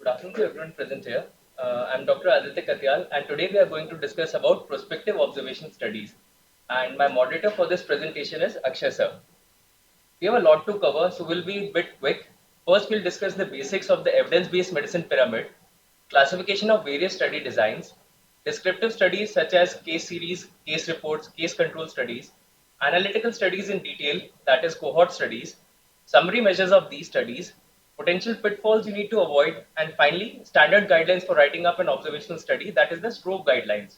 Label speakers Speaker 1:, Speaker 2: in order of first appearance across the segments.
Speaker 1: Good afternoon to everyone present here. I'm Dr. Aaditya, and today we are going to discuss about prospective observation studies. And my moderator for this presentation is Akshay sir. We have a lot to cover, so we'll be a bit quick. First, we'll discuss the basics of the evidence-based medicine pyramid, classification of various study designs, descriptive studies such as case series, case reports, case control studies, analytical studies in detail, that is cohort studies, summary measures of these studies, potential pitfalls you need to avoid, and finally, standard guidelines for writing up an observational study, that is the stroke guidelines.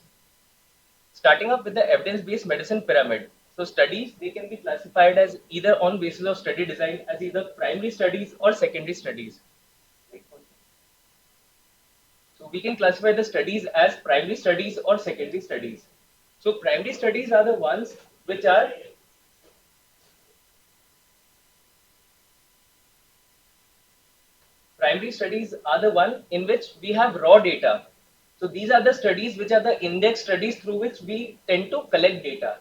Speaker 1: Starting up with the evidence-based medicine pyramid. So studies, they can be classified as either on basis of study design as either primary studies or secondary studies. So we can classify the studies as primary studies or secondary studies. So primary studies are the ones which are primary studies are the one in which we have raw data. So these are the studies which are the index studies through which we tend to collect data.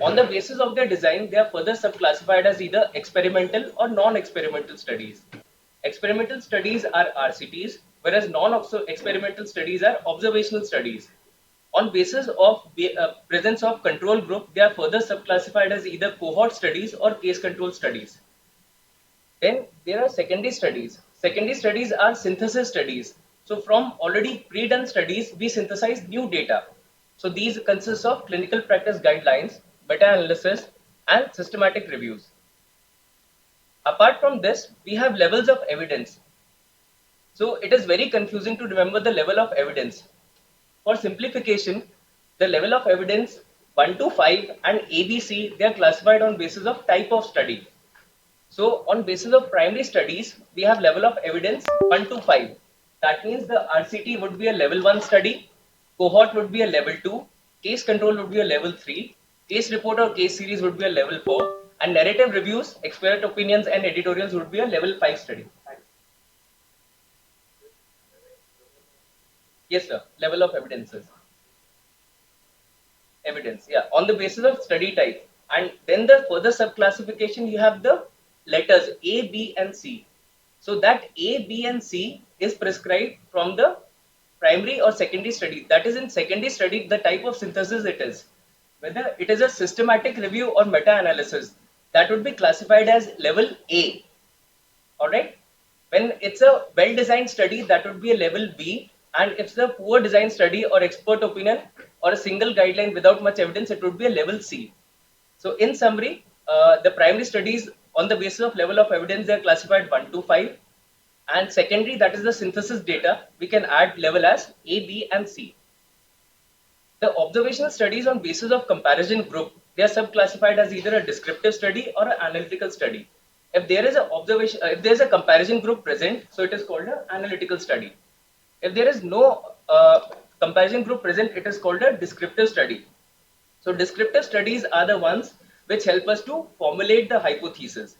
Speaker 1: On the basis of their design, they are further subclassified as either experimental or non-experimental studies. Experimental studies are RCTs, whereas non-experimental studies are observational studies. On basis of presence of control group, they are further subclassified as either cohort studies or case control studies. Then there are secondary studies. Secondary studies are synthesis studies. So from already pre-done studies, we synthesize new data. So these consist of clinical practice guidelines, meta-analysis, and systematic reviews. Apart from this, we have levels of evidence. So it is very confusing to remember the level of evidence. For simplification, the level of evidence 1 to 5 and ABC, they are classified on basis of type of study. So on basis of primary studies, we have level of evidence 1 to 5. That means the RCT would be a level 1 study, cohort would be a level 2, case control would be a level 3, case report or case series would be a level 4, and narrative reviews, expert opinions and editorials would be a level 5 study. Yes, sir. Level of evidences. Evidence, yeah. On the basis of study type. And then the further subclassification, you have the letters A, B, and C. So that A, B, and C is prescribed from the primary or secondary study. That is in secondary study, the type of synthesis it is. Whether it is a systematic review or meta-analysis, that would be classified as level A. Alright. When it's a well-designed study, that would be a level B. And if it's a poor design study or expert opinion or a single guideline without much evidence, it would be a level C. So in summary, the primary studies on the basis of level of evidence, they are classified 1 to 5. And secondary, that is the synthesis data, we can add level as A, B, and C. The observational studies on basis of comparison group, they are subclassified as either a descriptive study or an analytical study. If there is a observation, if there is a comparison group present, so it is called an analytical study. If there is no comparison group present, it is called a descriptive study. So descriptive studies are the ones which help us to formulate the hypothesis,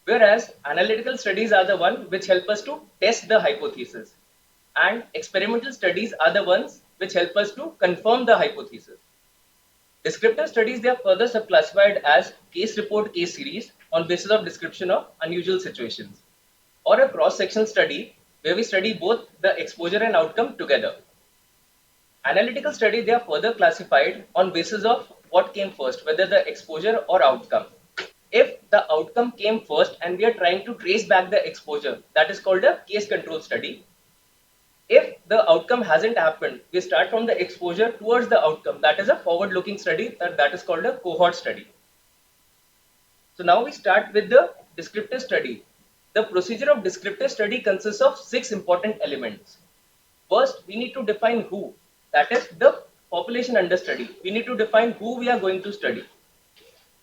Speaker 1: whereas analytical studies are the one which help us to test the hypothesis, and experimental studies are the ones which help us to confirm the hypothesis. Descriptive studies, they are further subclassified as case report case series on basis of description of unusual situations, or a cross-section study where we study both the exposure and outcome together. Analytical study, they are further classified on basis of what came first, whether the exposure or outcome. If the outcome came first and we are trying to trace back the exposure, that is called a case control study. If the outcome hasn't happened, we start from the exposure towards the outcome. That is a forward-looking study, that is called a cohort study. So now we start with the descriptive study. The procedure of descriptive study consists of 6 important elements. First, we need to define who. That is the population under study. We need to define who we are going to study.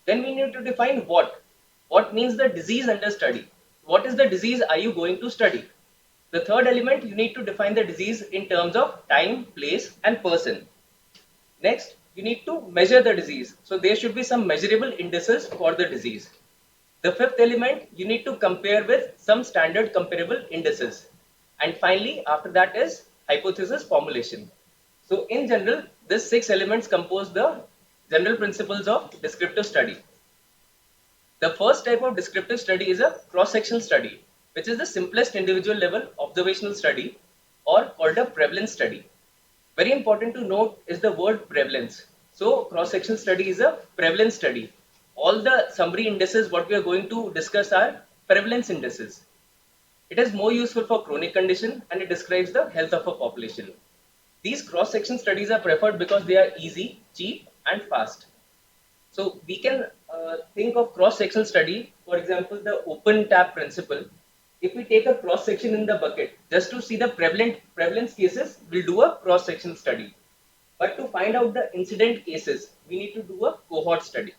Speaker 1: Then we need to define what. What means the disease under study. What is the disease are you going to study? The third element, you need to define the disease in terms of time, place, and person. Next, you need to measure the disease. So there should be some measurable indices for the disease. The fifth element, you need to compare with some standard comparable indices. And finally, after that is hypothesis formulation. So in general, these 6 elements compose the general principles of descriptive study. The first type of descriptive study is a cross-sectional study, which is the simplest individual level observational study or called a prevalence study. Very important to note is the word prevalence. So cross-section study is a prevalence study. All the summary indices what we are going to discuss are prevalence indices. It is more useful for chronic condition and it describes the health of a population. These cross-section studies are preferred because they are easy, cheap and fast. So we can think of cross-section study, for example, the open tap principle. If we take a cross-section in the bucket, just to see the prevalence cases, we'll do a cross-section study. But to find out the incident cases, we need to do a cohort study.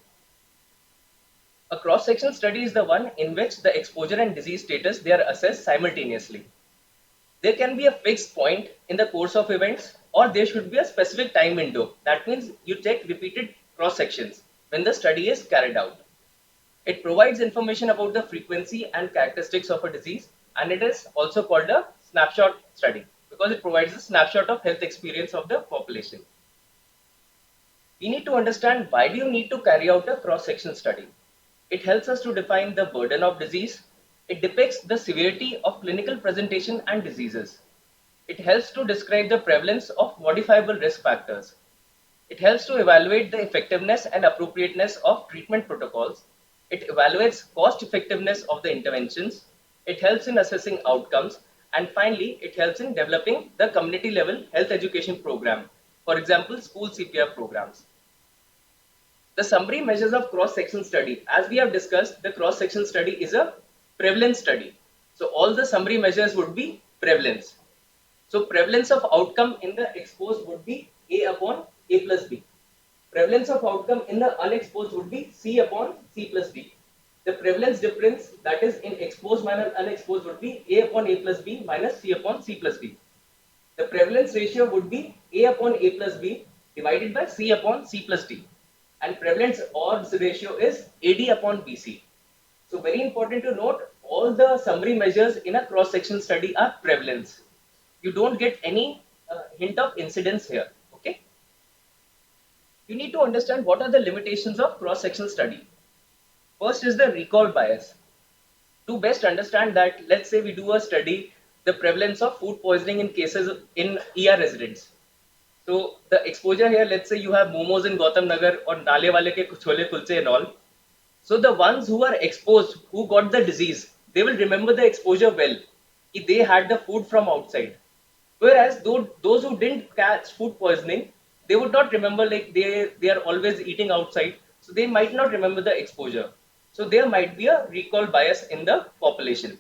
Speaker 1: A cross-section study is the one in which the exposure and disease status they are assessed simultaneously. There can be a fixed point in the course of events or there should be a specific time window. That means you check repeated cross sections when the study is carried out. It provides information about the frequency and characteristics of a disease and it is also called a snapshot study because it provides a snapshot of health experience of the population. We need to understand why do you need to carry out a cross section study. It helps us to define the burden of disease. It depicts the severity of clinical presentation and diseases. It helps to describe the prevalence of modifiable risk factors. It helps to evaluate the effectiveness and appropriateness of treatment protocols. It evaluates cost effectiveness of the interventions. It helps in assessing outcomes. And finally, it helps in developing the community level health education program. For example, school CPR programs. The summary measures of cross-section study. As we have discussed, the cross-section study is a prevalence study. So all the summary measures would be prevalence. So prevalence of outcome in the exposed would be A upon A plus B. Prevalence of outcome in the unexposed would be C upon C plus D. The prevalence difference that is in exposed minus unexposed would be A upon A plus B minus C upon C plus D. The prevalence ratio would be A upon A plus B divided by C upon C plus D. And prevalence odds ratio is AD upon BC. So very important to note, all the summary measures in a cross-section study are prevalence. You don't get any hint of incidence here. Okay. You need to understand what are the limitations of cross-section study. First is the recall bias. To best understand that, let's say we do a study, the prevalence of food poisoning in cases in ER residents. So the exposure here, let's say you have momos in Gautam Nagar or Nale Wale ke chole kulche and all. So the ones who are exposed, who got the disease, they will remember the exposure well. They had the food from outside. Whereas those who didn't catch food poisoning, they would not remember, like they are always eating outside. So they might not remember the exposure. So there might be a recall bias in the population.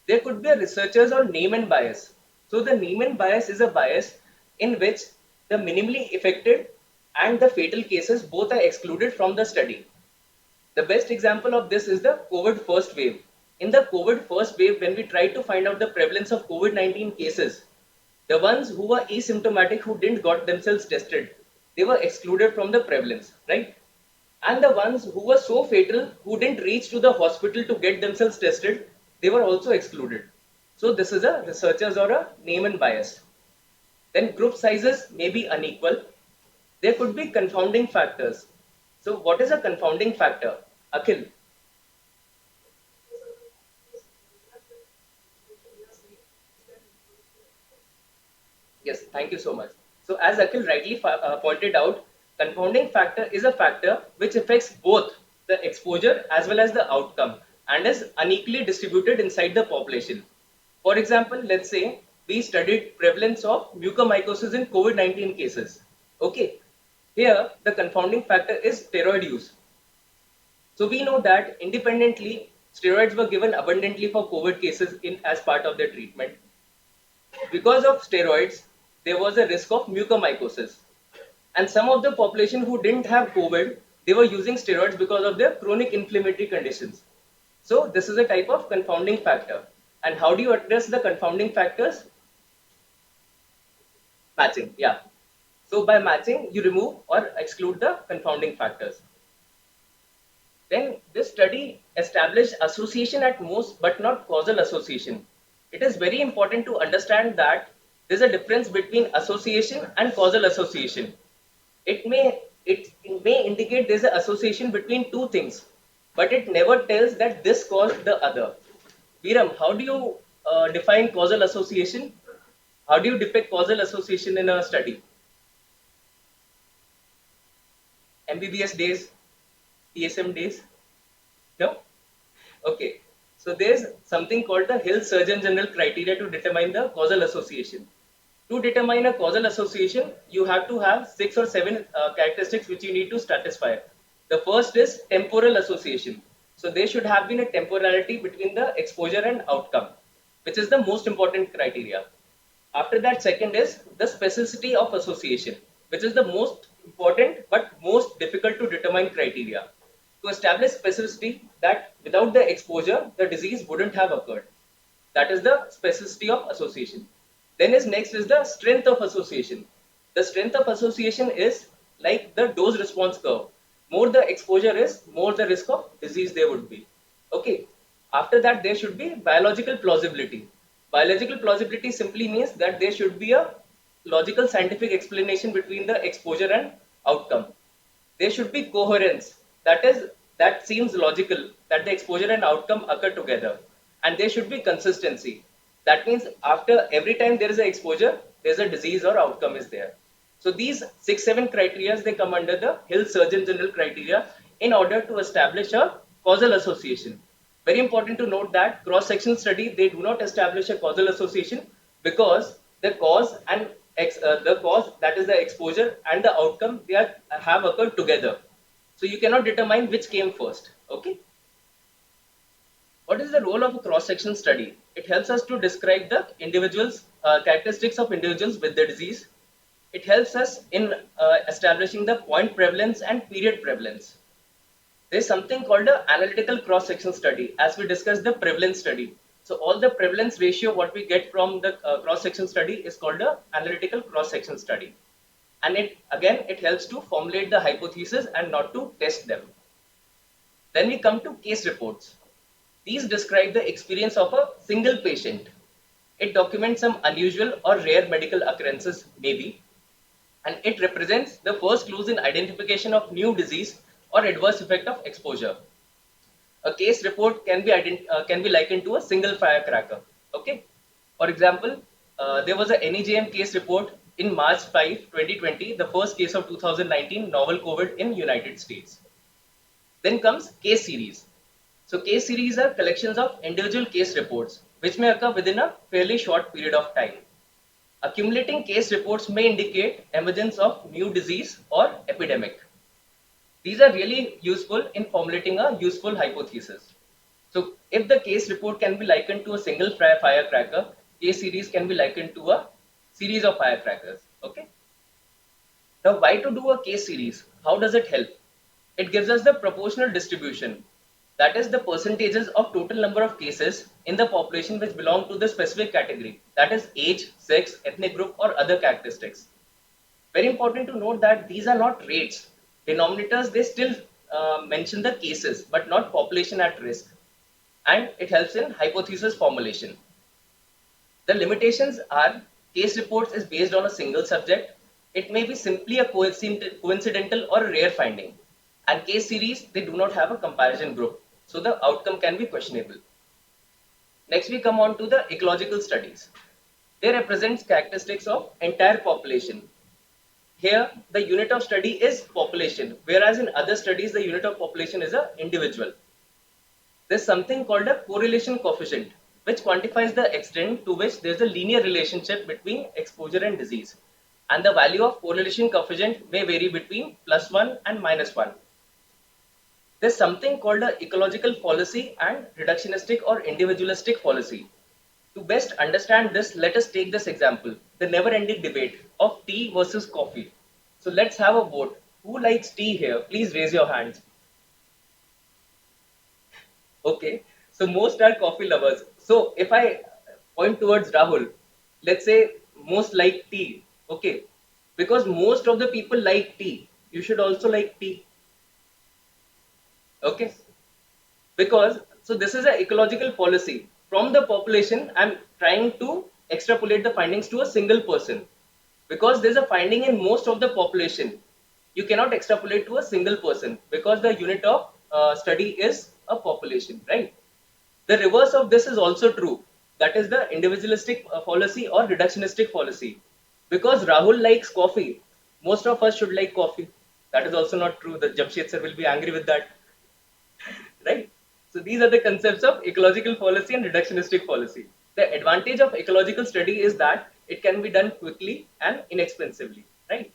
Speaker 1: There could be a researchers or name and bias. So the name and bias is a bias in which the minimally affected and the fatal cases both are excluded from the study. The best example of this is the COVID first wave. In the COVID first wave, when we tried to find out the prevalence of COVID-19 cases, the ones who were asymptomatic who didn't got themselves tested, they were excluded from the prevalence, right? And the ones who were so fatal, who didn't reach to the hospital to get themselves tested, they were also excluded. So this is a researchers or a name and bias. Then group sizes may be unequal. There could be confounding factors. So what is a confounding factor? Akhil. Yes, thank you so much. So as Akhil rightly pointed out, confounding factor is a factor which affects both the exposure as well as the outcome and is unequally distributed inside the population. For example, let's say we studied prevalence of mucormycosis in COVID-19 cases. Okay, here the confounding factor is steroid use. So we know that independently steroids were given abundantly for COVID cases in as part of their treatment. Because of steroids, there was a risk of mucormycosis. And some of the population who didn't have COVID, they were using steroids because of their chronic inflammatory conditions. So this is a type of confounding factor. And how do you address the confounding factors? Matching, yeah. So by matching, you remove or exclude the confounding factors. Then this study established association at most, but not causal association. It is very important to understand that there's a difference between association and causal association. It may indicate there's an association between two things, but it never tells that this caused the other. Viram, how do you define causal association? How do you depict causal association in a study? MBBS days, TSM days? No? Okay. So there's something called the Hill Surgeon General criteria to determine the causal association. To determine a causal association, you have to have 6 or 7 characteristics which you need to satisfy. The first is temporal association. So there should have been a temporality between the exposure and outcome, which is the most important criteria. After that, second is the specificity of association, which is the most important but most difficult to determine criteria. To establish specificity that without the exposure, the disease wouldn't have occurred. That is the specificity of association. Then is next is the strength of association. The strength of association is like the dose response curve. More the exposure is, more the risk of disease there would be. Okay. After that, there should be biological plausibility. Biological plausibility simply means that there should be a logical scientific explanation between the exposure and outcome. There should be coherence. That is, that seems logical that the exposure and outcome occur together. And there should be consistency. That means after every time there is an exposure, there's a disease or outcome is there. So these 6, 7 criteria, they come under the Hill Surgeon General criteria in order to establish a causal association. Very important to note that cross-section study, they do not establish a causal association because the cause and the cause, that is the exposure, and the outcome, they have occurred together. So you cannot determine which came first. Okay. What is the role of a cross-section study? It helps us to describe the individuals, characteristics of individuals with the disease. It helps us in establishing the point prevalence and period prevalence. There is something called an analytical cross-section study, as we discussed the prevalence study. So all the prevalence ratio what we get from the cross-section study is called an analytical cross-section study. And it helps to formulate the hypothesis and not to test them. Then we come to case reports. These describe the experience of a single patient. It documents some unusual or rare medical occurrences, maybe, and it represents the first clues in identification of new disease or adverse effect of exposure. A case report can be likened to a single firecracker. Okay. For example, there was a NEJM case report in March 5, 2020, the first case of 2019 novel COVID in United States. Then comes case series. So case series are collections of individual case reports which may occur within a fairly short period of time. Accumulating case reports may indicate emergence of new disease or epidemic. These are really useful in formulating a useful hypothesis. So if the case report can be likened to a single firecracker, case series can be likened to a series of firecrackers. Okay. Now, why to do a case series? How does it help? It gives us the proportional distribution. That is the percentages of total number of cases in the population which belong to the specific category. That is age, sex, ethnic group or other characteristics. Very important to note that these are not rates. Denominators, they still mention the cases, but not population at risk. And it helps in hypothesis formulation. The limitations are case reports is based on a single subject. It may be simply a coincidental or a rare finding. And case series, they do not have a comparison group. So the outcome can be questionable. Next, we come on to the ecological studies. They represent characteristics of entire population. Here, the unit of study is population, whereas in other studies, the unit of population is an individual. There's something called a correlation coefficient, which quantifies the extent to which there's a linear relationship between exposure and disease. And the value of correlation coefficient may vary between +1 and -1. There's something called a ecological fallacy and reductionistic or individualistic fallacy. To best understand this, let us take this example, the never-ending debate of tea versus coffee. So let's have a vote. Who likes tea here? Please raise your hands. Okay, so most are coffee lovers. So if I point towards Rahul, let's say most like tea. Okay, because most of the people like tea, you should also like tea. Okay, because so this is an ecological policy. From the population, I'm trying to extrapolate the findings to a single person. Because there's a finding in most of the population, you cannot extrapolate to a single person because the unit of study is a population, right? The reverse of this is also true. That is the individualistic policy or reductionistic policy. Because Rahul likes coffee, most of us should like coffee. That is also not true. The Jamshed sir will be angry with that, right? So these are the concepts of ecological policy and reductionistic policy. The advantage of ecological study is that it can be done quickly and inexpensively, right?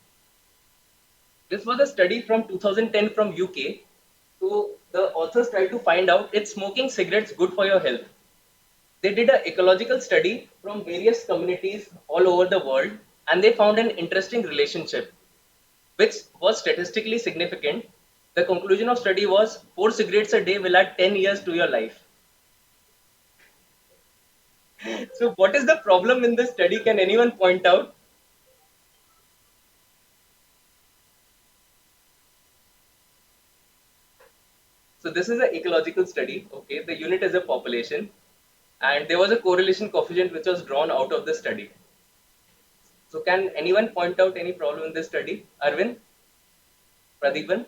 Speaker 1: This was a study from 2010 from UK. So the authors tried to find out is smoking cigarettes good for your health. They did an ecological study from various communities all over the world and they found an interesting relationship which was statistically significant. The conclusion of study was 4 cigarettes a day will add 10 years to your life. So what is the problem in this study? Can anyone point out? So this is an ecological study. Okay, the unit is a population, and there was a correlation coefficient which was drawn out of the study. So can anyone point out any problem in this study? Arvind, Pradeepan,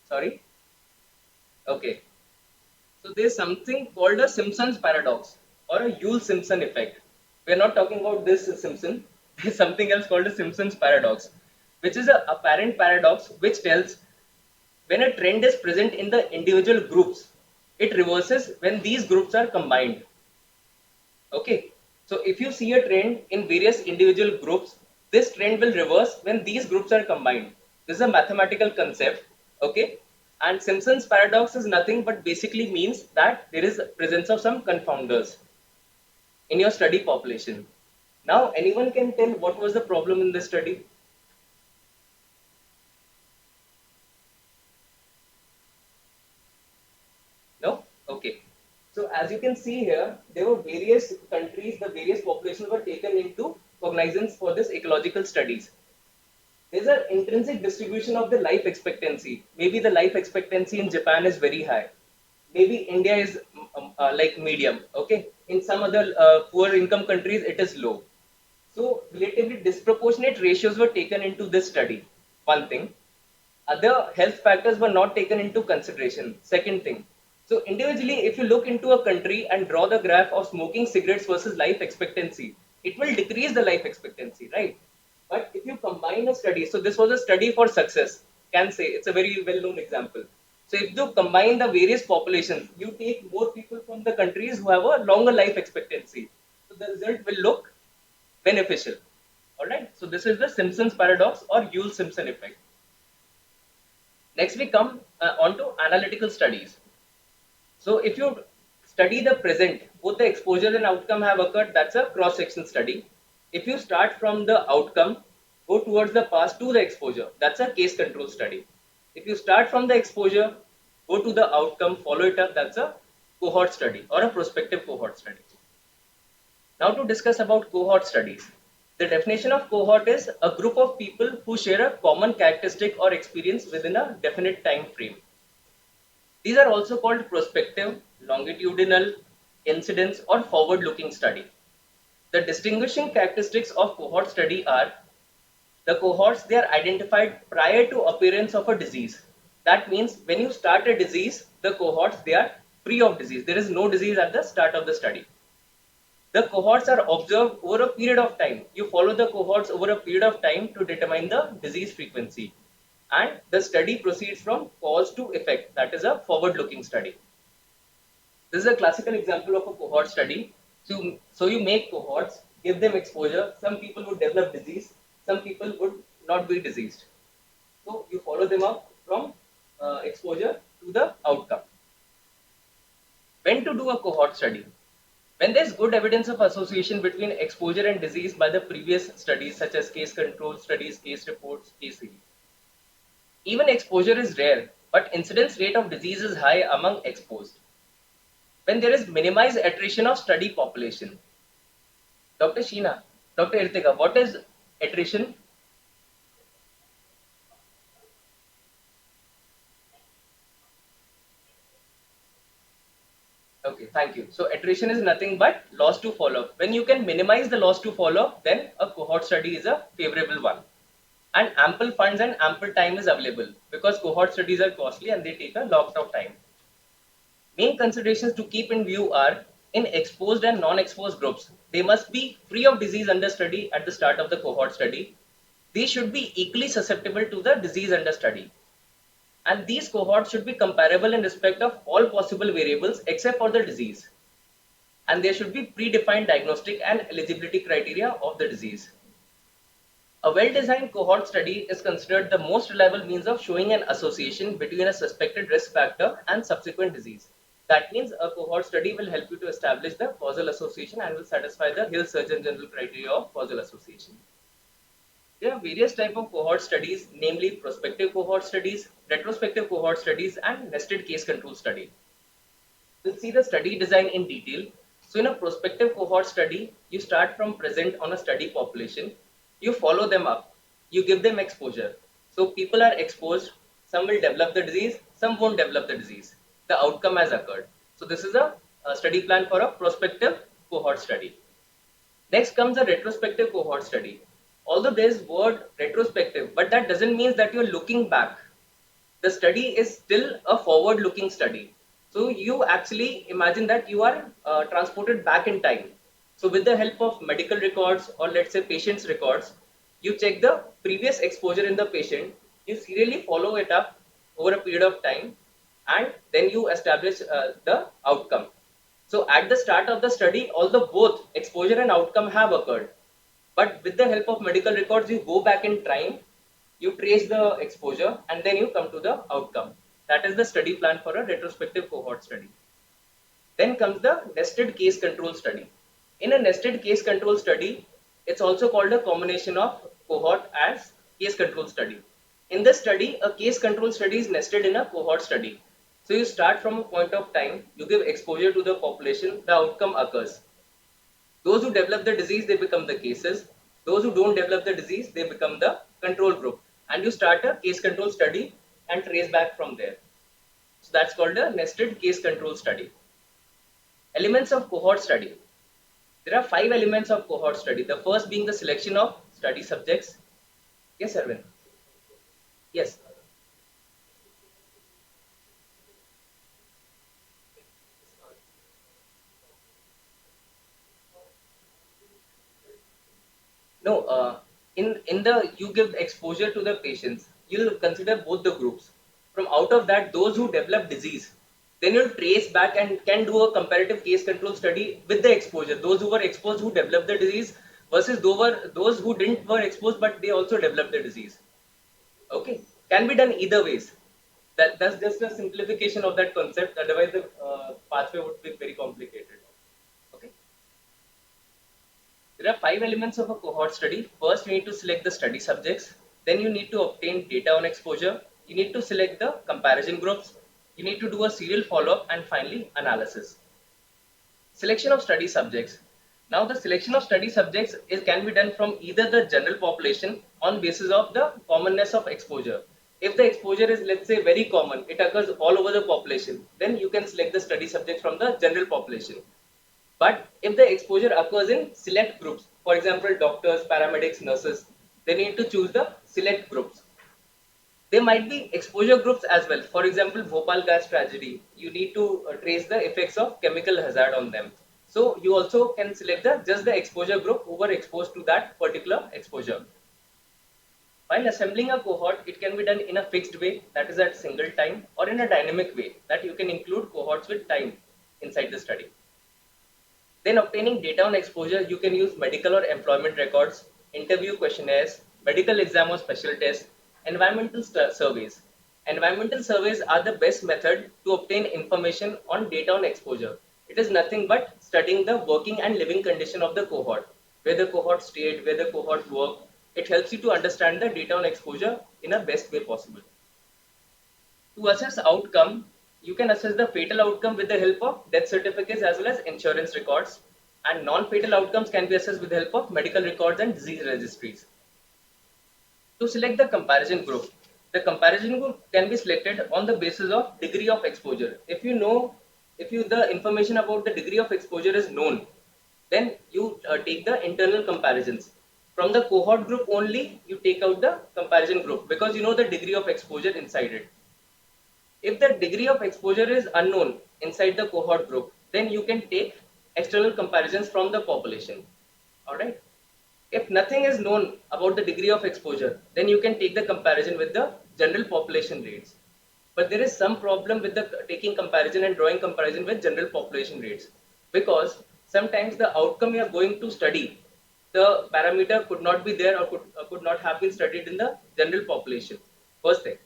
Speaker 1: sorry. Okay. So there's something called a Simpson's paradox or a Yule-Simpson effect. We are not talking about this Simpson. There's something else called a Simpson's paradox, which is an apparent paradox which tells when a trend is present in the individual groups, it reverses when these groups are combined. Okay. So if you see a trend in various individual groups, this trend will reverse when these groups are combined. This is a mathematical concept. Okay. And Simpson's paradox is nothing but basically means that there is presence of some confounders in your study population. Now, anyone can tell what was the problem in this study? No? Okay. So as you can see here, there were various countries, the various populations were taken into cognizance for this ecological studies. There's an intrinsic distribution of the life expectancy. Maybe the life expectancy in Japan is very high. Maybe India is like medium. Okay. In some other poor income countries, it is low. So relatively disproportionate ratios were taken into this study. One thing. Other health factors were not taken into consideration. Second thing. So individually, if you look into a country and draw the graph of smoking cigarettes versus life expectancy, it will decrease the life expectancy, right? But if you combine a study, so this was a study for success, can say it's a very well-known example. So if you combine the various populations, you take more people from the countries who have a longer life expectancy. So the result will look beneficial. All right. So this is the Simpson's paradox or Yule-Simpson effect. Next, we come on to analytical studies. So if you study the present, both the exposure and outcome have occurred, that's a cross-section study. If you start from the outcome, go towards the past to the exposure, that's a case control study. If you start from the exposure, go to the outcome, follow it up, that's a cohort study or a prospective cohort study. Now to discuss about cohort studies. The definition of cohort is a group of people who share a common characteristic or experience within a definite time frame. These are also called prospective, longitudinal, incidence, or forward-looking study. The distinguishing characteristics of cohort study are the cohorts, they are identified prior to appearance of a disease. That means when you start a disease, the cohorts, they are free of disease. There is no disease at the start of the study. The cohorts are observed over a period of time. You follow the cohorts over a period of time to determine the disease frequency. And the study proceeds from cause to effect. That is a forward-looking study. This is a classical example of a cohort study. So you make cohorts, give them exposure. Some people would develop disease, some people would not be diseased. So you follow them up from exposure to the outcome. When to do a cohort study? When there is good evidence of association between exposure and disease by the previous studies such as case control studies, case reports, case series. Even exposure is rare, but incidence rate of disease is high among exposed. When there is minimized attrition of study population. Dr. Sheena, Dr. Irtika, what is attrition? Okay, thank you. So attrition is nothing but loss to follow-up. When you can minimize the loss to follow-up, then a cohort study is a favorable one. And ample funds and ample time is available because cohort studies are costly and they take a lot of time. Main considerations to keep in view are in exposed and non-exposed groups. They must be free of disease under study at the start of the cohort study. They should be equally susceptible to the disease under study. And these cohorts should be comparable in respect of all possible variables except for the disease. And there should be predefined diagnostic and eligibility criteria of the disease. A well-designed cohort study is considered the most reliable means of showing an association between a suspected risk factor and subsequent disease. That means a cohort study will help you to establish the causal association and will satisfy the Hill Surgeon General criteria of causal association. There are various types of cohort studies, namely prospective cohort studies, retrospective cohort studies, and nested case control study. We'll see the study design in detail. So in a prospective cohort study, you start from present on a study population, you follow them up, you give them exposure. So people are exposed, some will develop the disease, some won't develop the disease. The outcome has occurred. So this is a study plan for a prospective cohort study. Next comes a retrospective cohort study. Although there is word retrospective, but that doesn't mean that you're looking back. The study is still a forward looking study. So you actually imagine that you are transported back in time. So with the help of medical records or let's say patient's records, you check the previous exposure in the patient, you serially follow it up over a period of time, and then you establish the outcome. So at the start of the study, although both exposure and outcome have occurred, but with the help of medical records, you go back in time, you trace the exposure, and then you come to the outcome. That is the study plan for a retrospective cohort study. Then comes the nested case control study. In a nested case control study, it's also called a combination of cohort as case control study. In this study, a case control study is nested in a cohort study. So you start from a point of time, you give exposure to the population, the outcome occurs. Those who develop the disease, they become the cases. Those who don't develop the disease, they become the control group. And you start a case control study and trace back from there. So that's called a nested case control study. Elements of cohort study. There are 5 elements of cohort study. The first being the selection of study subjects. Yes, Arvind. Yes. No, in the you give exposure to the patients, you'll consider both the groups. From out of that, those who develop disease, then you'll trace back and can do a comparative case control study with the exposure. Those who were exposed who developed the disease versus those who didn't were exposed but they also developed the disease. Okay, can be done either ways. That's just a simplification of that concept. Otherwise, the pathway would be very complicated. Okay. There are 5 elements of a cohort study. First, you need to select the study subjects. Then you need to obtain data on exposure. You need to select the comparison groups. You need to do a serial follow-up and finally analysis. Selection of study subjects. Now the selection of study subjects can be done from either the general population on basis of the commonness of exposure. If the exposure is let's say very common, it occurs all over the population, then you can select the study subjects from the general population. But if the exposure occurs in select groups, for example, doctors, paramedics, nurses, they need to choose the select groups. There might be exposure groups as well. For example, Bhopal gas tragedy, you need to trace the effects of chemical hazard on them. So you also can select just the exposure group who were exposed to that particular exposure. While assembling a cohort, it can be done in a fixed way, that is at single time, or in a dynamic way, that you can include cohorts with time inside the study. Then obtaining data on exposure, you can use medical or employment records, interview questionnaires, medical exam or special tests, environmental surveys. Environmental surveys are the best method to obtain information on data on exposure. It is nothing but studying the working and living condition of the cohort, where the cohort stayed, where the cohort worked. It helps you to understand the data on exposure in a best way possible. To assess outcome, you can assess the fatal outcome with the help of death certificates as well as insurance records, and non-fatal outcomes can be assessed with the help of medical records and disease registries. To select the comparison group, the comparison group can be selected on the basis of degree of exposure. If the information about the degree of exposure is known, then you take the internal comparisons. From the cohort group only, you take out the comparison group because you know the degree of exposure inside it. If the degree of exposure is unknown, inside the cohort group, then you can take external comparisons from the population. All right. If nothing is known about the degree of exposure, then you can take the comparison with the general population rates. But there is some problem with the taking comparison and drawing comparison with general population rates, because sometimes the outcome you are going to study, the parameter could not be there or could not have been studied in the general population. First thing.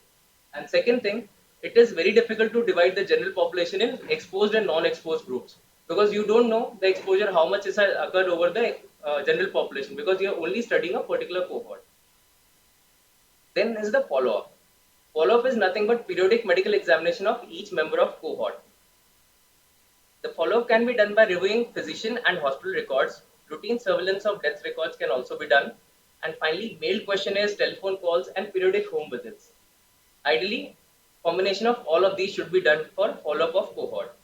Speaker 1: And second thing, it is very difficult to divide the general population in exposed and non-exposed groups, because you don't know the exposure, how much is occurred over the general population, because you are only studying a particular cohort. Then is the follow-up. Follow-up is nothing but periodic medical examination of each member of cohort. The follow-up can be done by reviewing physician and hospital records. Routine surveillance of death records can also be done. And finally, mail questionnaires, telephone calls, and periodic home visits. Ideally, combination of all of these should be done for follow-up of cohort.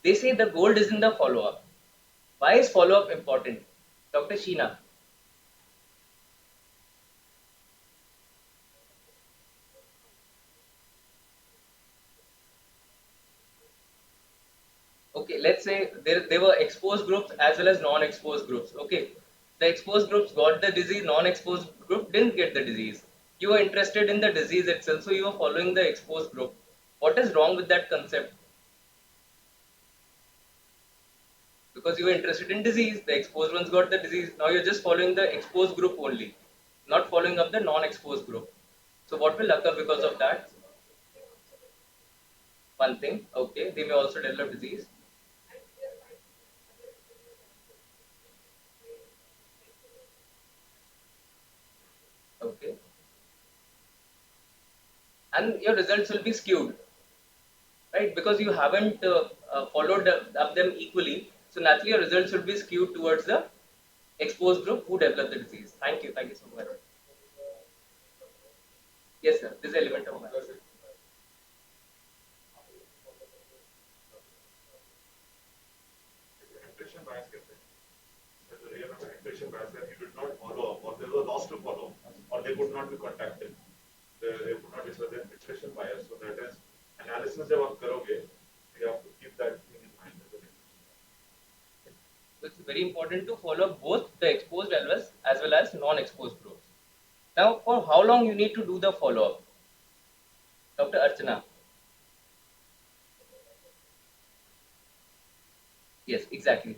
Speaker 1: They say the gold is in the follow-up. Why is follow-up important? Dr. Sheena. Okay, let's say there were exposed groups as well as non-exposed groups. Okay, the exposed groups got the disease, non-exposed group didn't get the disease. You were interested in the disease itself, so you were following the exposed group. What is wrong with that concept? Because you were interested in disease, the exposed ones got the disease. Now you're just following the exposed group only, not following up the non-exposed group. So what will occur because of that? One thing, okay, they may also develop disease. Okay, and your results will be skewed, right? Because you haven't followed up them equally, so naturally your results will be skewed towards the exposed group who developed the disease. Thank you so much. Yes, sir. This element of math.
Speaker 2: Attrition bias कहते हैं. There's a real attrition bias that you did not follow up, or there was a loss to follow, or they could not be contacted. They could not be, so there's attrition bias. So that is analysis जब आप करोगे, you have to keep that thing in mind.
Speaker 1: So it's very important to follow both the exposed as well as non-exposed groups. Now, for how long you need to do the follow-up, Dr. Archana? Yes, exactly.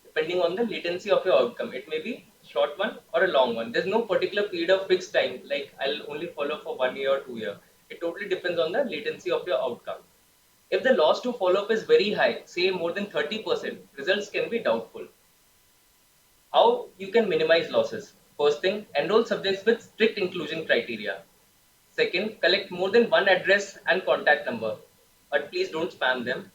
Speaker 1: Depending on the latency of your outcome, it may be short one or a long one. There's no particular period of fixed time, like I'll only follow for 1 year or 2 year. It totally depends on the latency of your outcome. If the loss to follow-up is very high, say more than 30%, results can be doubtful. How you can minimize losses? First thing, enroll subjects with strict inclusion criteria. Second, collect more than one address and contact number, but please don't spam them.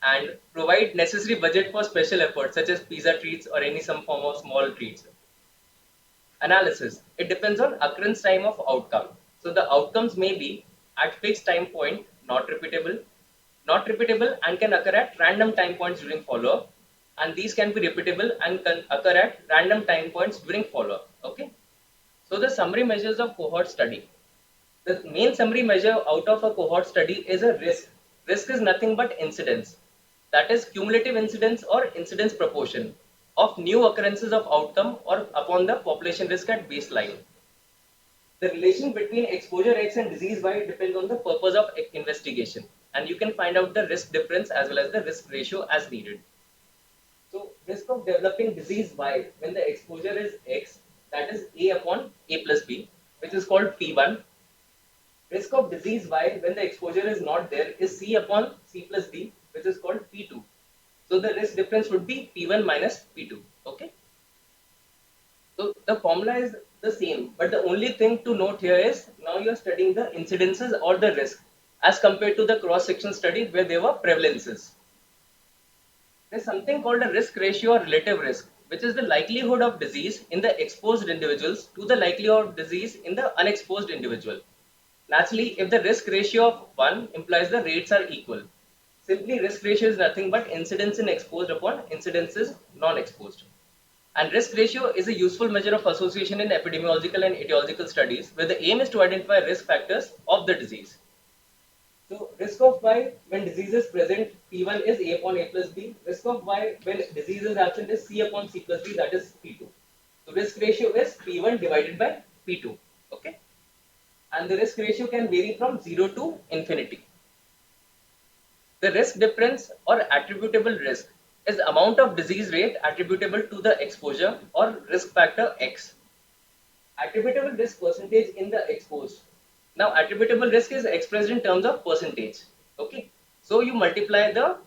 Speaker 1: And provide necessary budget for special efforts such as pizza treats or any some form of small treats. Analysis. It depends on occurrence time of outcome. So the outcomes may be at fixed time point, not repeatable and can occur at random time points during follow-up. And these can be repeatable and can occur at random time points during follow-up. Okay. So the summary measures of cohort study. The main summary measure out of a cohort study is a risk. Risk is nothing but incidence. That is cumulative incidence or incidence proportion of new occurrences of outcome or upon the population risk at baseline. The relation between exposure X and disease Y depends on the purpose of investigation, and you can find out the risk difference as well as the risk ratio as needed. So risk of developing disease Y when the exposure is X, that is A upon A plus B, which is called P1. Risk of disease Y when the exposure is not there is C upon C plus D, which is called P2. So the risk difference would be P1 minus P2. Okay. So the formula is the same, but the only thing to note here is now you are studying the incidences or the risk as compared to the cross-section study where there were prevalences. There's something called a risk ratio or relative risk, which is the likelihood of disease in the exposed individuals to the likelihood of disease in the unexposed individual. Naturally, if the risk ratio of 1 implies the rates are equal, simply risk ratio is nothing but incidence in exposed upon incidence is non-exposed. And risk ratio is a useful measure of association in epidemiological and etiological studies where the aim is to identify risk factors of the disease. So risk of Y when disease is present, P1 is A upon A plus B. Risk of Y when disease is absent is C upon C plus B, that is P2. So risk ratio is P1 divided by P2. Okay. And the risk ratio can vary from 0 to infinity. The risk difference or attributable risk is the amount of disease rate attributable to the exposure or risk factor X. Attributable risk percentage in the exposed. Now, attributable risk is expressed in terms of percentage. Okay, so you multiply the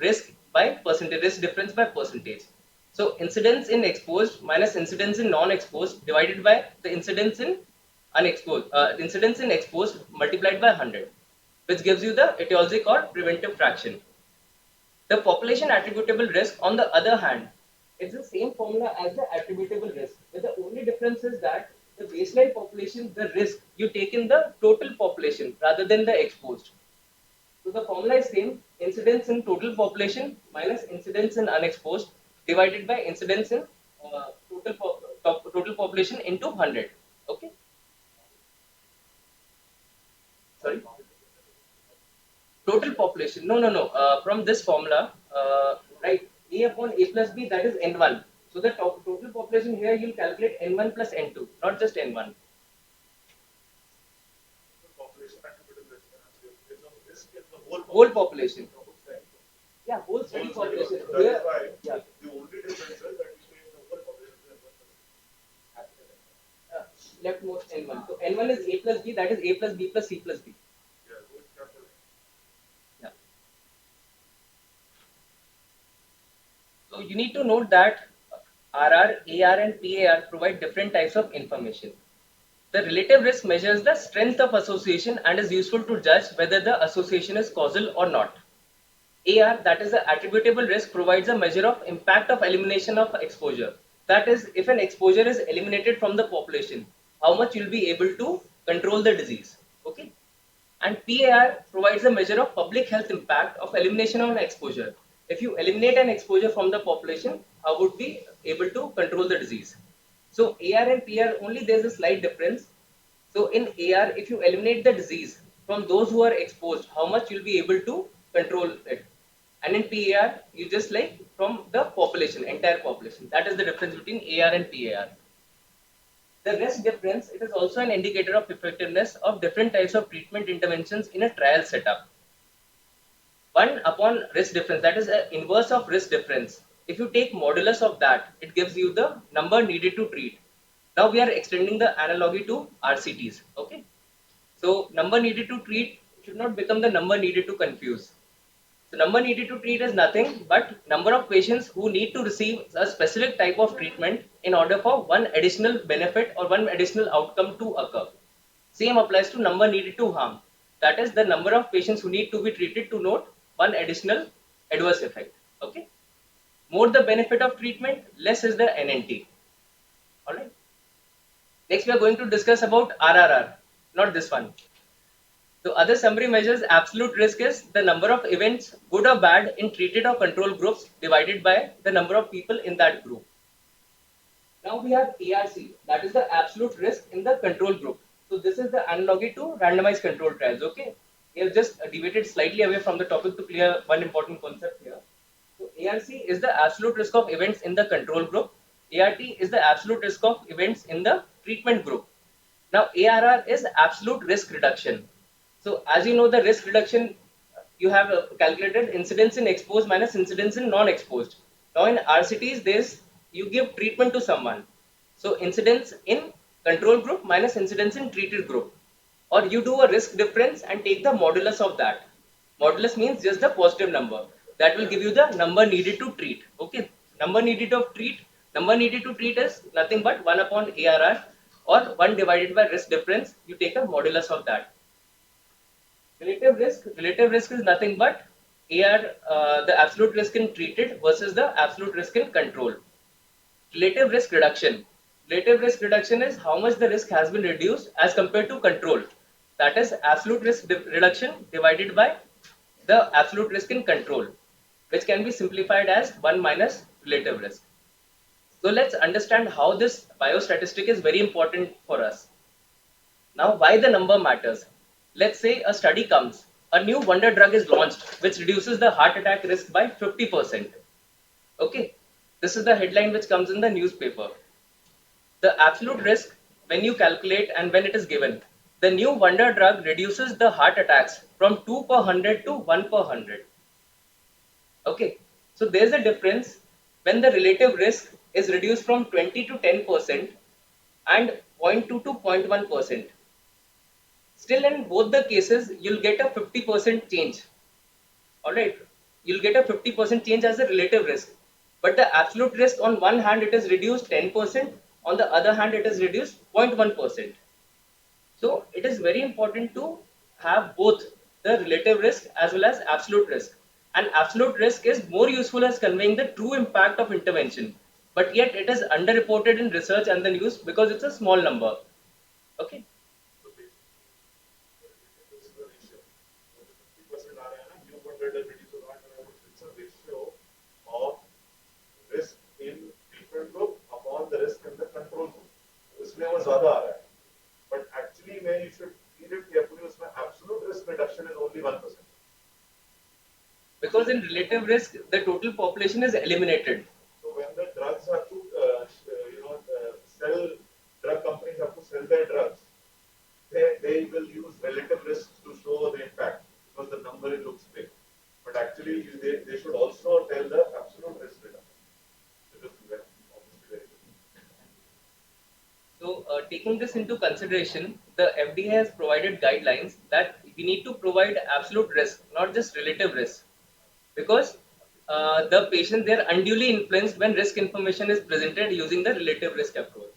Speaker 1: risk by percentage, risk difference by percentage. So, incidence in exposed minus incidence in non-exposed divided by the incidence in unexposed, incidence in exposed multiplied by 100, which gives you the etiology called preventive fraction. The population attributable risk, on the other hand, it's the same formula as the attributable risk, but the only difference is that the baseline population, the risk, you take in the total population rather than the exposed. So the formula is same, incidence in total population minus incidence in unexposed divided by incidence in total population into 100. Okay, sorry. Total population. No, no, no. From this formula, right, A upon A plus B, that is N1. So the total population here, you'll calculate N1 plus N2, not just N1.
Speaker 2: Population attributable risk in the whole
Speaker 1: Whole population. Yeah, whole study
Speaker 2: Whole study
Speaker 1: population.
Speaker 2: population. That
Speaker 1: Here,
Speaker 2: is why
Speaker 1: yeah,
Speaker 2: the only difference is that you say the whole population
Speaker 1: leftmost N1. So N1 is A plus B, that is A plus B plus C plus B.
Speaker 2: yeah, so it's capital.
Speaker 1: Yeah. So you need to note that RR, AR, and PAR provide different types of information. The relative risk measures the strength of association and is useful to judge whether the association is causal or not. AR, that is the attributable risk, provides a measure of impact of elimination of exposure. That is, if an exposure is eliminated from the population, how much you'll be able to control the disease. Okay. And PAR provides a measure of public health impact of elimination of exposure. If you eliminate an exposure from the population, how would be able to control the disease? So AR and PR only there's a slight difference. So in AR, if you eliminate the disease from those who are exposed, how much you'll be able to control it. And in PAR, you just like from the population, entire population. That is the difference between AR and PAR. The risk difference, it is also an indicator of effectiveness of different types of treatment interventions in a trial setup. 1 upon risk difference, that is an inverse of risk difference. If you take modulus of that, it gives you the number needed to treat. Now we are extending the analogy to RCTs. Okay. So number needed to treat should not become the number needed to confuse. The number needed to treat is nothing but number of patients who need to receive a specific type of treatment in order for one additional benefit or one additional outcome to occur. Same applies to number needed to harm. That is the number of patients who need to be treated to note one additional adverse effect. Okay. More the benefit of treatment, less is the NNT. Alright. Next we are going to discuss about RRR, not this one. So other summary measures absolute risk is the number of events, good or bad, in treated or control groups divided by the number of people in that group. Now we have ARC, that is the absolute risk in the control group. So this is the analogy to randomized control trials. Okay, we have just deviated slightly away from the topic to clear one important concept here. So ARC is the absolute risk of events in the control group. ART is the absolute risk of events in the treatment group. Now ARR is absolute risk reduction. So as you know, the risk reduction, you have calculated incidence in exposed minus incidence in non-exposed. Now in RCTs, this you give treatment to someone. So incidence in control group minus incidence in treated group. Or you do a risk difference and take the modulus of that. Modulus means just the positive number. That will give you the number needed to treat. Okay. Number needed to treat is nothing but 1 upon ARR or 1 divided by risk difference. You take a modulus of that. Relative risk is nothing but the absolute risk in treated versus the absolute risk in control. Relative risk reduction. Relative risk reduction is how much the risk has been reduced as compared to control. That is absolute risk reduction divided by the absolute risk in control, which can be simplified as 1 minus relative risk. So let's understand how this biostatistic is very important for us. Now, why the number matters? Let's say a study comes a new wonder drug is launched which reduces the heart attack risk by 50%. Okay, this is the headline which comes in the newspaper. The absolute risk, when you calculate and when it is given, the new wonder drug reduces the heart attacks from 2 per 100 to 1 per 100. Okay, so there's a difference when the relative risk is reduced from 20 to 10% and zero point 0.2 to 0.1%. Still, in both the cases, you'll get a 50% change. All right, you'll get a 50% change as a relative risk. But the absolute risk, on one hand, it is reduced 10%, on the other hand, it is reduced 0.1%. So it is very important to have both the relative risk as well as absolute risk. And absolute risk is more useful as conveying the true impact of intervention. But yet it is underreported in research and the news because it's a small number. Okay.
Speaker 2: So basically, this is the ratio. So the 50% आ रहा है ना, new wonder drug reduces heart attack. It's a ratio of risk in treatment group upon the risk in the control group. इसमें वो ज़्यादा आ रहा है. But actually, when you should read it carefully, उसमें absolute risk reduction is only 1%.
Speaker 1: Because in relative risk, the total population is eliminated.
Speaker 2: So when the drugs have to, sell, drug companies have to sell their drugs, they will use relative risks to show the impact because the number it looks big. But actually, they should also tell the absolute risk reduction. This is obviously very good.
Speaker 1: So, taking this into consideration, the FDA has provided guidelines that we need to provide absolute risk, not just relative risk, because the patient, they are unduly influenced when risk information is presented using the relative risk approach.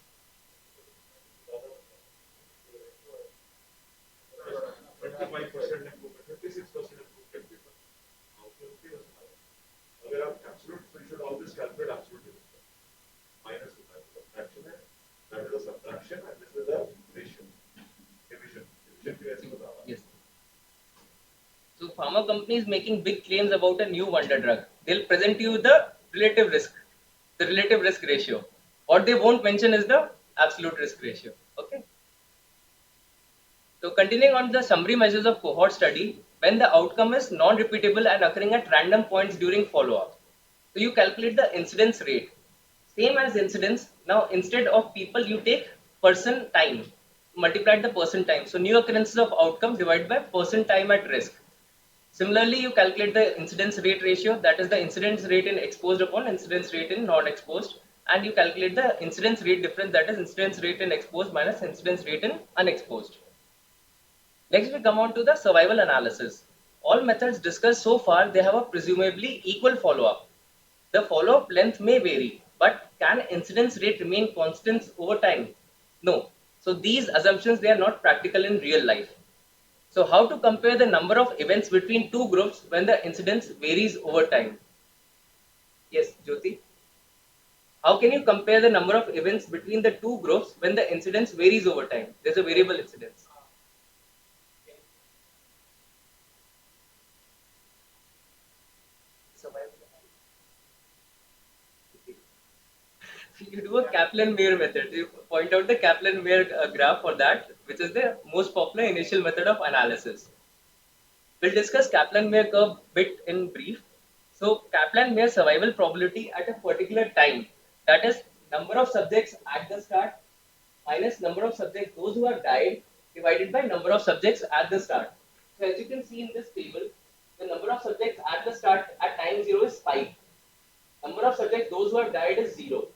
Speaker 2: 25% improvement, 56% improvement can be done. अगर आप absolute, so you should always calculate absolute risk. Minus होता है, subtraction है, that is a subtraction, and this is a ratio, division. Division की वैसे बता रहा हूँ.
Speaker 1: Yes. So, pharma companies making big claims about a new wonder drug, they'll present you the relative risk ratio. What they won't mention is the absolute risk ratio. Okay. So, continuing on the summary measures of cohort study, when the outcome is non-repeatable and occurring at random points during follow-up. So, you calculate the incidence rate. Same as incidence. Now, instead of people, you take person time, multiply the person time. So, new occurrences of outcome divided by person time at risk. Similarly, you calculate the incidence rate ratio, that is the incidence rate in exposed upon incidence rate in non-exposed, and you calculate the incidence rate difference, that is incidence rate in exposed minus incidence rate in unexposed. Next, we come on to the survival analysis. All methods discussed so far, they have a presumably equal follow-up. The follow-up length may vary, but can incidence rate remain constant over time? No. So these assumptions, they are not practical in real life. So how to compare the number of events between two groups when the incidence varies over time? Yes, Jyoti. How can you compare the number of events between the two groups when the incidence varies over time? There's a variable incidence. You do a Kaplan-Meier method. You point out the Kaplan-Meier graph for that, which is the most popular initial method of analysis. We'll discuss Kaplan-Meier curve bit in brief. So Kaplan-Meier survival probability at a particular time, that is number of subjects at the start minus number of subjects those who have died divided by number of subjects at the start. So as you can see in this table, the number of subjects at the start at time 0 is 5. Number of subjects those who have died is 0.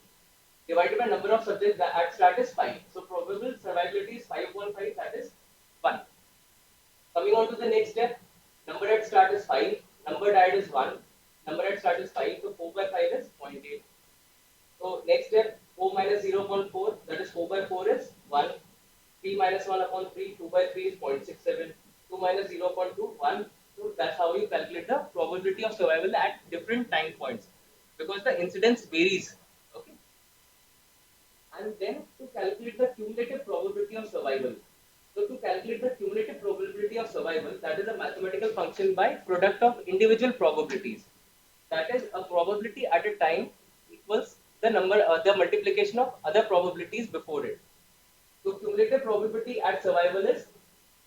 Speaker 1: Divided by number of subjects that at start is 5. So probable survivability is 5 upon 5, that is 1. Coming on to the next step, number at start is 5, number died is 1, number at start is 5, so 4 by 5 is 0.8. So next step, 4 minus 0.4, that is 4 by 4 is 1, 3 minus 1 upon 3, 2 by 3 is 0.67, 2 minus 0.2, 1. So that's how you calculate the probability of survival at different time points, because the incidence varies. Okay. And then to calculate the cumulative probability of survival. So to calculate the cumulative probability of survival, that is a mathematical function by product of individual probabilities. That is, a probability at a time equals the number, the multiplication of other probabilities before it. So cumulative probability at survival is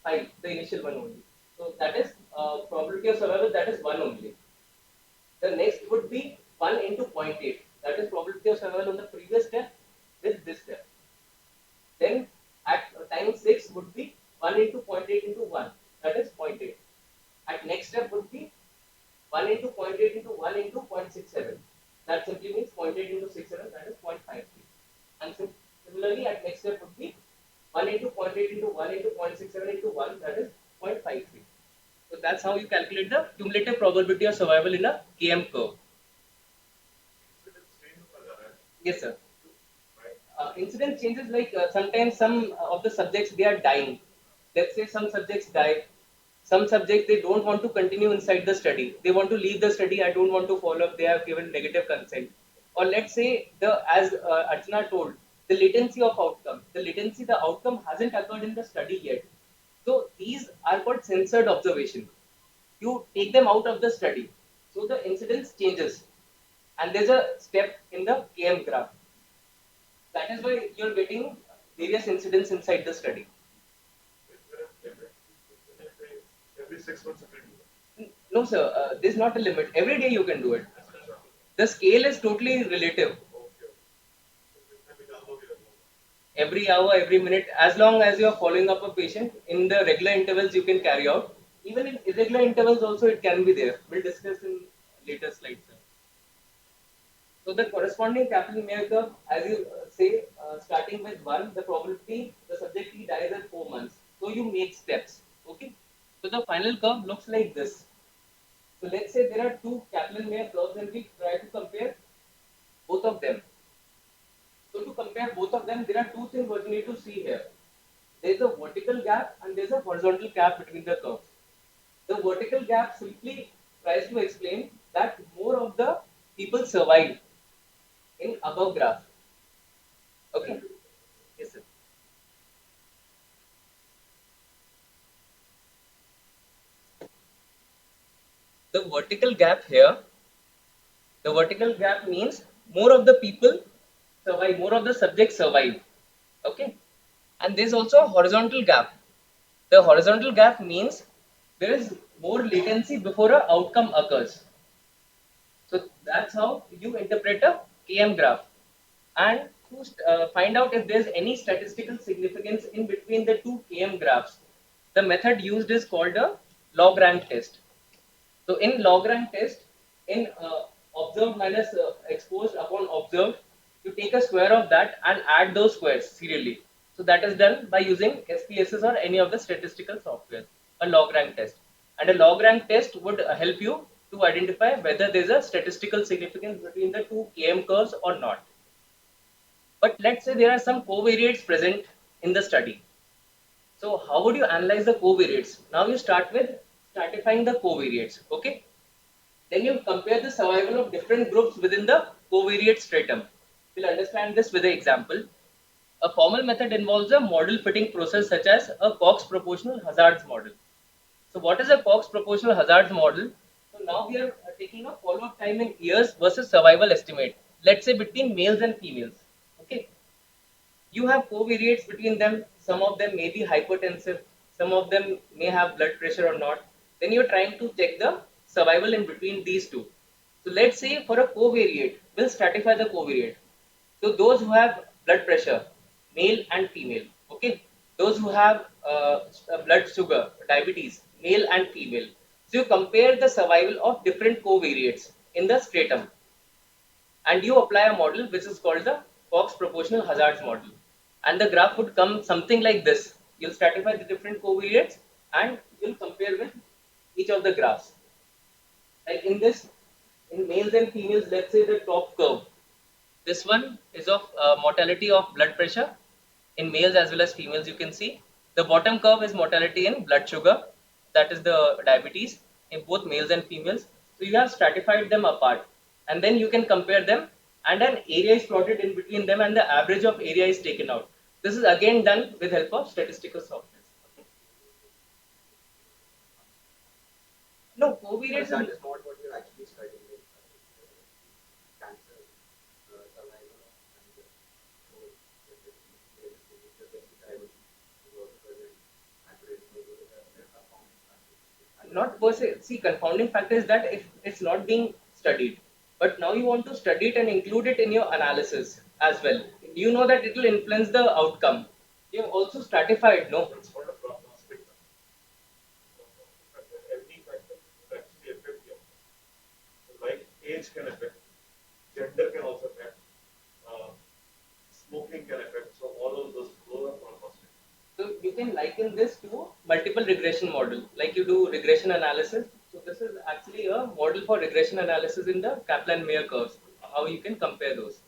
Speaker 1: 5, the initial one only. So that is probability of survival, that is 1 only. The next would be 1 into 0.8. That is probability of survival on the previous step with this step. Then at time 6 would be 1 into 0.8 into 1. That is 0.8. At next step would be 1 into 0.8 into 1 into 0.67. That simply means 0.8 into 67, that is 0.53. And similarly, at next step would be 1 into 0.8 into 1 into 0.67 into 1, that is 0.53. So that's how you calculate the cumulative probability of survival in a KM curve. Yes, sir. Incidence changes like sometimes some of the subjects they are dying. Let's say some subjects die. Some subjects they don't want to continue inside the study. They want to leave the study. I don't want to follow up. They have given negative consent. Or let's say the as Archana told, the latency of outcome. The outcome hasn't occurred in the study yet. So these are called censored observation. You take them out of the study. So the incidence changes. And there's a step in the KM graph. That is why you're getting various incidents inside the study.
Speaker 2: Every 6 months, you can do it.
Speaker 1: No, sir, there's not a limit. Every day you can do it. The scale is totally relative. Every hour, every minute, as long as you are following up a patient in the regular intervals, you can carry out. Even in irregular intervals, also it can be there. We'll discuss in later slides, sir. So the corresponding Kaplan-Meier curve, as you say, starting with 1, the probability the subject T dies at 4 months. So you make steps. Okay. So the final curve looks like this. So let's say there are two Kaplan-Meier curves and we try to compare both of them. So to compare both of them, there are two things what you need to see here. There is a vertical gap and there is a horizontal gap between the curves. The vertical gap simply tries to explain that more of the people survive in above graph. Okay. Yes, sir. The vertical gap here, the vertical gap means more of the people survive, more of the subjects survive. Okay. And there's also a horizontal gap. The horizontal gap means there is more latency before an outcome occurs. So that's how you interpret a KM graph. And to find out if there's any statistical significance in between the two KM graphs, the method used is called a log rank test. So in log rank test, in observed minus exposed upon observed, you take a square of that and add those squares serially. So that is done by using SPSS or any of the statistical software, a log rank test. And a log rank test would help you to identify whether there is a statistical significance between the two KM curves or not. But let's say there are some covariates present in the study. So how would you analyze the covariates? Now you start with stratifying the covariates. Okay. Then you compare the survival of different groups within the covariate stratum. We'll understand this with an example. A formal method involves a model fitting process such as a Cox proportional hazards model. So what is a Cox proportional hazards model? So now we are taking a follow-up time in years versus survival estimate. Let's say between males and females. Okay. You have covariates between them. Some of them may be hypertensive. Some of them may have blood pressure or not. Then you're trying to check the survival in between these two. So let's say for a covariate, we'll stratify the covariate. So those who have blood pressure, male and female. Okay. Those who have blood sugar, diabetes, male and female. So you compare the survival of different covariates in the stratum, and you apply a model which is called the Cox proportional hazards model. And the graph would come something like this. You'll stratify the different covariates and you'll compare with each of the graphs. Like in this, in males and females, let's say the top curve. This one is of mortality of blood pressure in males as well as females, you can see. The bottom curve is mortality in blood sugar, that is the diabetes in both males and females. So you have stratified them apart and then you can compare them and an area is plotted in between them and the average of area is taken out. This is again done with help of statistical software. Okay. No, covariates
Speaker 3: But that is not what you're actually studying in cancer survival and the sensitivity was present, accuracy was there are performance factors. And
Speaker 1: not per se. See, confounding factor is that if it's not being studied, but now you want to study it and include it in your analysis as well. You know that it will influence the outcome. You have also stratified, no?
Speaker 2: It's not a prognostic factor. Every factor will actually affect you. Like age can affect, gender can also affect, uh, smoking can affect. So all of those are prognostic.
Speaker 1: So you can liken this to multiple regression model, like you do regression analysis. So this is actually a model for regression analysis in the Kaplan-Meier curves, how you can compare those.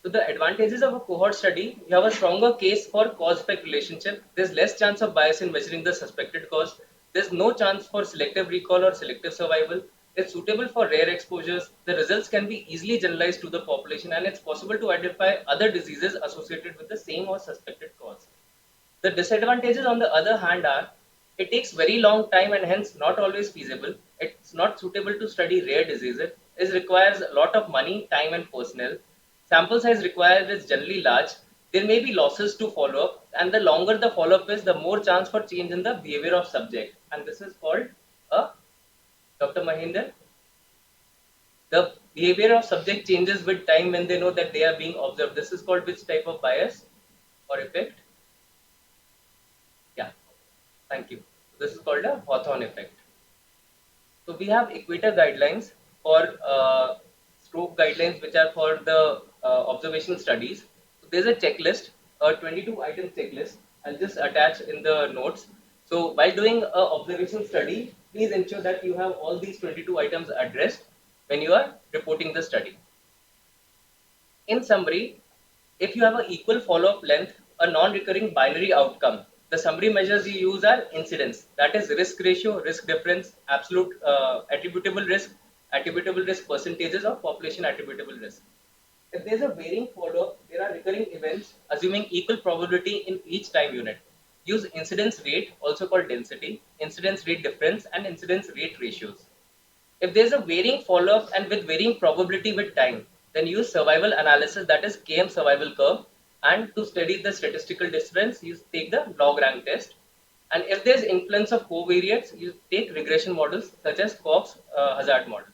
Speaker 1: So the advantages of a cohort study, you have a stronger case for cause-effect relationship. There's less chance of bias in measuring the suspected cause. There's no chance for selective recall or selective survival. It's suitable for rare exposures. The results can be easily generalized to the population, and it's possible to identify other diseases associated with the same or suspected cause. The disadvantages, on the other hand, are it takes very long time and hence not always feasible. It's not suitable to study rare diseases. It requires a lot of money, time, and personnel. Sample size required is generally large. There may be losses to follow up, and the longer the follow up is, the more chance for change in the behavior of subject. And this is called a Dr. Mahinder. The behavior of subject changes with time when they know that they are being observed. This is called which type of bias or effect? Yeah. Thank you. This is called a Hawthorne effect. So we have equator guidelines for stroke guidelines, which are for the observational studies. So there's a checklist, a 22 item checklist. I'll just attach in the notes. So while doing a observational study, please ensure that you have all these 22 items addressed when you are reporting the study. In summary, if you have an equal follow-up length, a non-recurring binary outcome, the summary measures you use are incidence, that is risk ratio, risk difference, absolute attributable risk percentages of population attributable risk. If there's a varying follow-up, there are recurring events assuming equal probability in each time unit. Use incidence rate, also called density, incidence rate difference, and incidence rate ratios. If there's a varying follow-up and with varying probability with time, then use survival analysis, that is KM survival curve, and to study the statistical difference, you take the log rank test. And if there's influence of covariates, you take regression models such as Cox hazard model.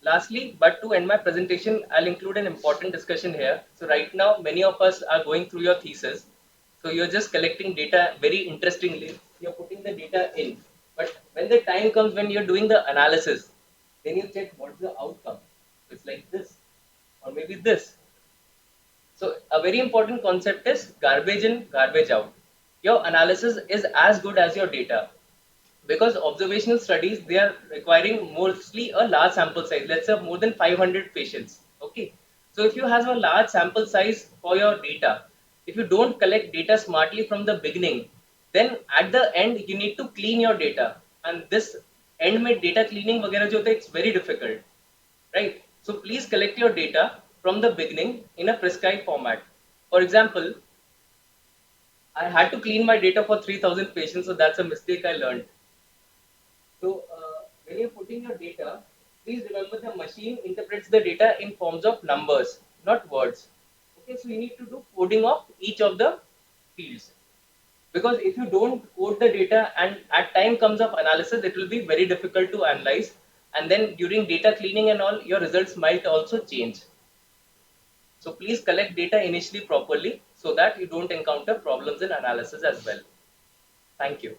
Speaker 1: Lastly, but to end my presentation, I'll include an important discussion here. So right now, many of us are going through your thesis. So you're just collecting data very interestingly. You're putting the data in. But when the time comes when you're doing the analysis, then you check what's the outcome. It's like this, or maybe this. So a very important concept is garbage in, garbage out. Your analysis is as good as your data, because observational studies, they are requiring mostly a large sample size, let's say more than 500 patients. Okay, so if you have a large sample size for your data, if you don't collect data smartly from the beginning, then at the end you need to clean your data, and this end made data cleaning वगैरह जो होता है, it's very difficult, right? So please collect your data from the beginning in a prescribed format. For example, I had to clean my data for 3000 patients, so that's a mistake I learned. So when you're putting your data, please remember the machine interprets the data in forms of numbers, not words. Okay, so you need to do coding of each of the fields. Because if you don't code the data and at time comes of analysis, it will be very difficult to analyze. And then during data cleaning and all, your results might also change. So please collect data initially properly so that you don't encounter problems in analysis as well. Thank you.